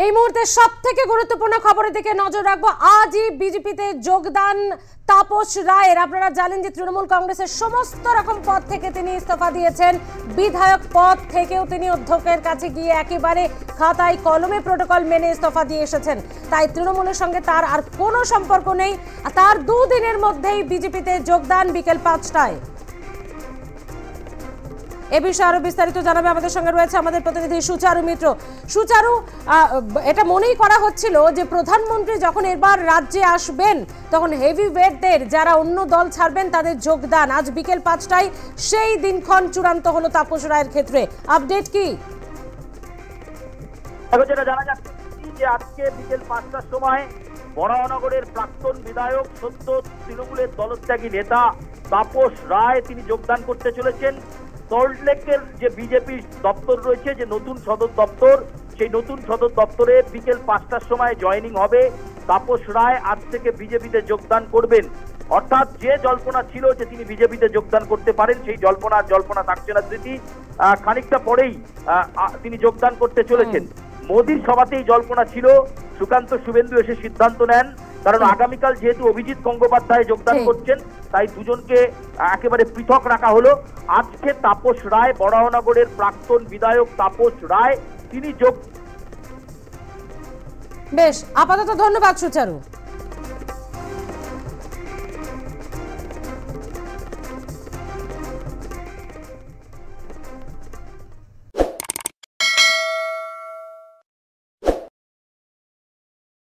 এই মুহূর্তে সবথেকে গুরুত্বপূর্ণ খবরের দিকে নজর রাখবো। আজই বিজেপিতে যোগদান তাপস রায়ের। আপনারা জানেন যে তৃণমূল কংগ্রেসের সমস্ত রকম পদ থেকে তিনি ইস্তফা দিয়েছেন। বিধায়ক পদ থেকেও তিনি অধ্যক্ষের কাছে গিয়ে একেবারে খাতায় কলমে প্রোটোকল মেনে ইস্তফা দিয়ে এসেছেন। তাই তৃণমূলের সঙ্গে তার আর কোনো সম্পর্ক নেই। তার দুদিনের মধ্যেই বিজেপিতে যোগদান বিকেল 5টায়। এ বিষয়ে আরো বিস্তারিত জানাবে আমাদের সঙ্গে রয়েছে আমাদের প্রতিনিধি সুচারু মিত্র। সুচারু, এটা মনেই করা হচ্ছিল যে প্রধানমন্ত্রী যখন এবার রাজ্যে আসবেন তখন হেভিওয়েটদের যারা অন্য দল ছাড়বেন তাদের যোগদান আজ বিকেল 5টায় সেই দিনক্ষণ চূড়ান্ত হলো তাপস রায়ের ক্ষেত্রে। আপডেট কি? যেটা জানা যাচ্ছে যে আজকে বিকেল 5টার সময় বরাহনগরের প্রাক্তন বিধায়ক সদ্য তৃণমূলের দলত্যাগী নেতা তাপস রায় তিনি যোগদান করতে চলেছেন। সল্টলেকের যে বিজেপি দপ্তর রয়েছে, যে নতুন সদর দপ্তর, সেই নতুন সদর দপ্তরে বিকেল 5টার সময় জয়েনিং হবে। তাপস রায় আজ থেকে বিজেপিতে যোগদান করবেন। অর্থাৎ যে জল্পনা ছিল যে তিনি বিজেপিতে যোগদান করতে পারেন, সেই জল্পনা থাকছে না। স্মৃতি, খানিকটা পরেই তিনি যোগদান করতে চলেছেন। মোদির সভাতেই জল্পনা ছিল, সুকান্ত শুভেন্দু এসে সিদ্ধান্ত নেন, কারণ আগামীকাল যেহেতু অভিজিৎ গঙ্গোপাধ্যায় যোগদান করছেন তাই দুজনকে একেবারে পৃথক রাখা হলো। আজকে তাপস রায়, বরাহনগরের প্রাক্তন বিধায়ক তাপস রায় তিনি বেশ, আপাতত ধন্যবাদ সুচারু।